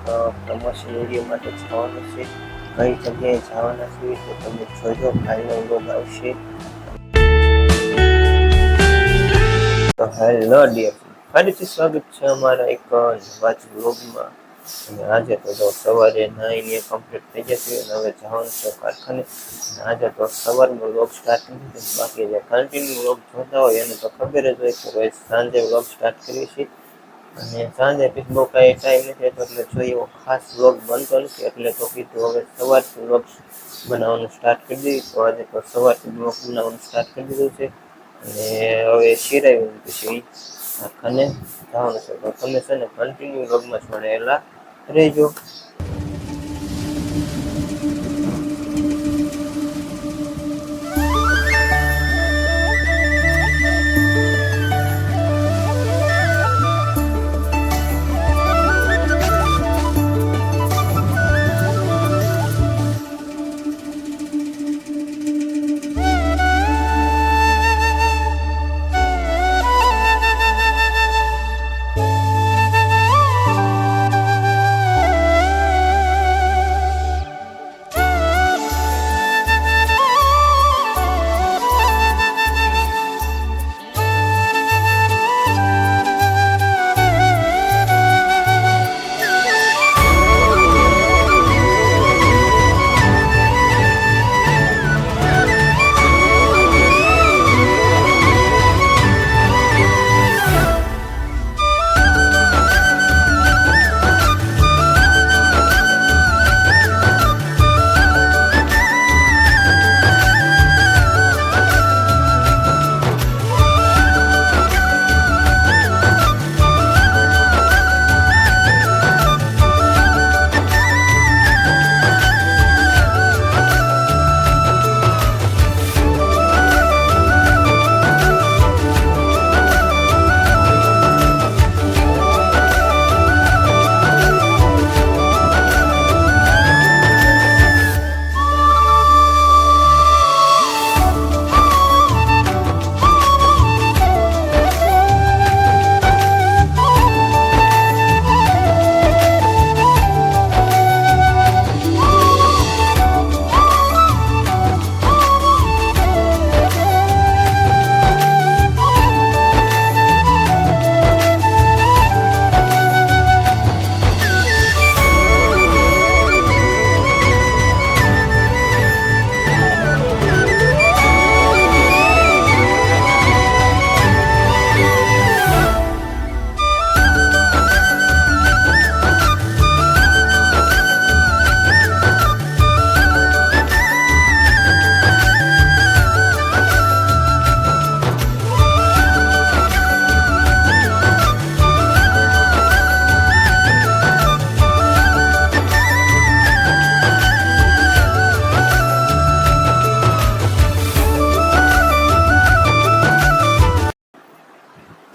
Promotion video માટે જવાનું છે. કઈ જગ્યાએ જવાના છે તો તમે જોજો, કાલનો વ્લોગ આવશે. તો હેલો ડિયર, ફરીથી સ્વાગત છે અમારા એક નવા જ વ્લોગમાં. અને આજે તો સવારે નાઈને કમ્પ્લીટ થઈ જશે અને હવે જવાનું છે કારખાને. આજે તો સવારનો વ્લોગ સ્ટાર્ટ કરી દીધો, બાકી જે કન્ટિન્યુ વ્લોગ જોતા હોય એને તો ખબર જ હોય કે રોજ સાંજે વ્લોગ સ્ટાર્ટ કરીએ છીએ. અને સાંજે બહુ કાંઈ ટાઈમ નથી રહેતો એટલે જોઈએ એવો ખાસ વ્લોગ બનતો નથી, એટલે તો કીધું હવે સવારથી વ્લોગ બનાવવાનું સ્ટાર્ટ કરી દઈએ. તો આજે તો સવારથી વ્લોગ બનાવવાનું સ્ટાર્ટ કરી દીધું છે. અને હવે શિરાયું પછી કારખાને જવાનું છે. તો તમે છે ને કન્ટિન્યુ વ્લોગમાં જોડાયેલા રહેજો.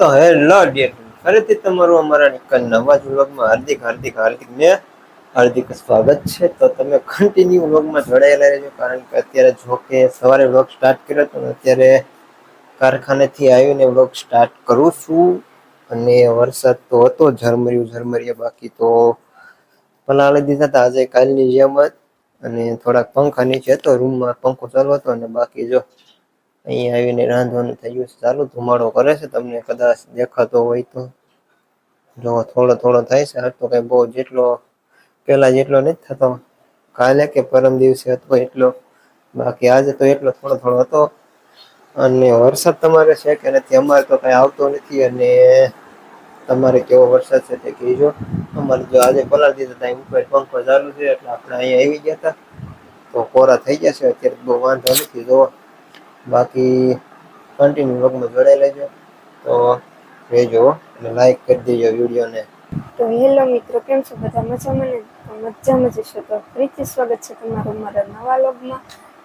તો હેલો ડિયર, ફરીથી તમારું અમારા એક નવા જ વ્લોગમાં હાર્દિક સ્વાગત છે. તો તમે કન્ટિન્યુ વ્લોગમાં જોડાયેલા રહેજો, કારણ કે અત્યારે જો કે સવારે વ્લોગ સ્ટાર્ટ કર્યો હતો ને અત્યારે કારખાનેથી આવીને વ્લોગ સ્ટાર્ટ કરું છું. અને વરસાદ તો હતો ઝરમરિયા, બાકી તો પલાળી દીધા હતા આજે કાલની જેમ જ. અને થોડાક પંખા નીચે હતો, રૂમમાં પંખો ચાલુ હતો, અને બાકી જો અહીંયા આવીને રાંધવાનું થઈ ગયું છે ચાલુ. ધુમાડો કરે છે, તમને કદાચ દેખાતો હોય તો જો થોડો થોડો થાય છે. આ તો કઈ બહુ જેટલો પેલા જેટલો નથી થતો, કાલે કે પરમ દિવસે હતો એટલો, બાકી આજે તો એટલો થોડો થોડો હતો. અને વરસાદ તમારે છે કે નથી? અમારે તો કઈ આવતો નથી. અને તમારે કેવો વરસાદ છે તે કહેજો. અમારે જો આજે પલાળી દીધા હતા, ઉપર પંખો ચાલુ છે એટલે આપણે અહીંયા આવી ગયા હતા તો કોરા થઈ ગયા છે. અત્યારે બહુ વાંધો નથી. જો બાકી કન્ટિન્યુ વ્લોગમાં જોડાઈ લેજો, તો રહેજો અને લાઈક કરી દેજો વિડીયોને. તો હેલો મિત્રો, કેમ છો બધા? મજામાં ને? તો મજામાં જશો તો ફરીથી સ્વાગત છે તમારું મારા નવા વ્લોગમાં.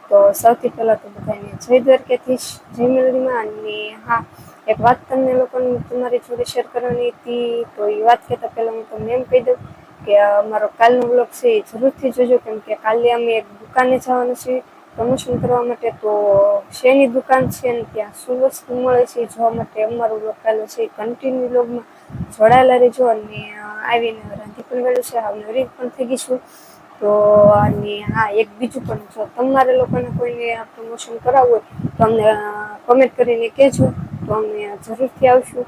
તો સૌથી પહેલાં તો બધાને જય દ્વારકાધીશ, જય મેલડીમાં. અને હા, એક વાત તમને લોકોને તમારી જોડે શેર કરવાની હતી. તો એ વાત કહેતા પહેલાં હું તમને એમ કહી દઉં કે અમારો કાલનો વ્લોગ છે એ જરૂરથી જોજો, કેમ કે કાલે અમે એક દુકાને જવાનું છે પ્રમોશન કરવા માટે. તો શેની દુકાન છે ને ત્યાં શું વસ્તુ મળે છે એ જોવા માટે અમારો વ્લોગ કાલે છે એ કન્ટિન્યુ વ્લોગમાં જોડાયેલા રહેજો. અને આવીને રાંધી પણ ગયેલું છે, હાવ નવરી પણ થઈ ગઈ છું. તો અને હા, એક બીજું પણ, જો તમારે લોકોને કોઈને પ્રમોશન કરાવવું હોય તો અમને કમેન્ટ કરીને કહેજો, તો અમે જરૂરથી આવશું.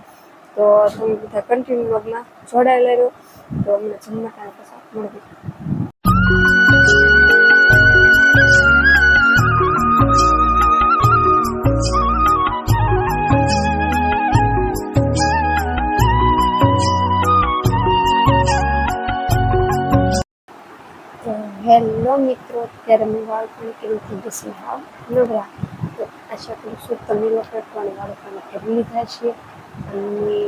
તો તમે બધા કન્ટિન્યુ વ્લોગમાં જોડાયેલા રહો. તો અમને જમવા ટાઈમ પછી મળીએ. તો હેલો મિત્રો, અત્યારે મેં વાળ પણ કેવી થઈ જશે હાવ નવરા. તો આશા કરું છું તમે લોકો પણ વાળ પણ કરી લીધા છે અને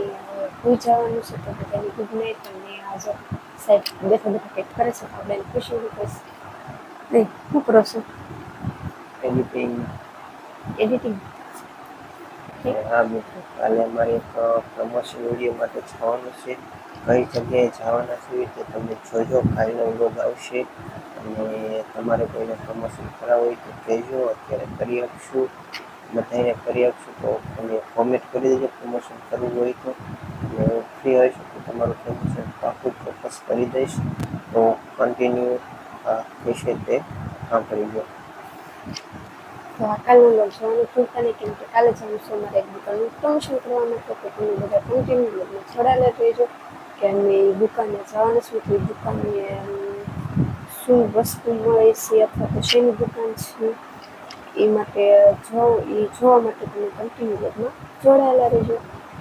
હોઈ જવાનું છે. તો બધાની ગુડ નાઇટ. અને આજે સાહેબ બેઠા બેઠા કંઈક કરે છે, આપણે એને ખુશી કહીશ. નહીં, શું કરો છો? એડિટિંગ. એડિટિંગ. હા મિત્રો, કાલે અમારે એક પ્રમોશન વિડીયો માટે જવાનું છે. કઈ જગ્યાએ જવાના છીએ તે તમે જોજો, કાલનો વ્લોગ આવશે. અને તમારે કોઈને પ્રમોશન કરાવવું હોય તો કહેજો, અત્યારે કરી આપશું. બધાને કરી આપશું. તો તમે કોમેન્ટ કરી દેજો પ્રમોશન કરવું હોય તો. અને હું ફ્રી હોઈશ તો તમારું પ્રમોશન પાકું ચોક્કસ કરી દઈશ. તો કન્ટિન્યુ કહેશે તે સાંભળી લો. તો આ કાલનો વ્લોગ જોવાનું ભૂલતા નહીં, કેમ કે કાલે જવાનું છે અમારે એક દુકાનનું પ્રમોશન કરવા માટે. તો તમે બધા કન્ટિન્યુ વ્લોગમાં જોડાયેલા રહેજો કે અમે એ દુકાને જવાનું છું. તો એ દુકાનની શું વસ્તુ મળે છે અથવા તો શેની દુકાન છે એ માટે જોવા માટે તમે કન્ટિન્યુ વ્લોગમાં જોડાયેલા રહેજો.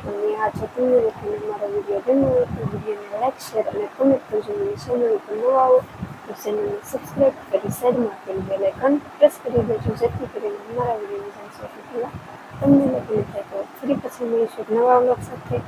અને આ જો તમને લોકોને મારો વિડીયો ગમ્યો હોય તો વિડીયોને લાઈક, શેર અને કોમેન્ટ કરજો. અને ચેનલ ઉપર નવા આવો તો ચેનલને સબસ્ક્રાઈબ કરી સાઈડમાં આપેલું બેલ આઇકન પ્રેસ કરી દેજો, જેથી કરીને અમારા વિડીયોની જાણ સૌથી પહેલાં તમને લોકોને થાય. તો ફરી પછી મળીશું એક નવા વ્લોગ સાથે.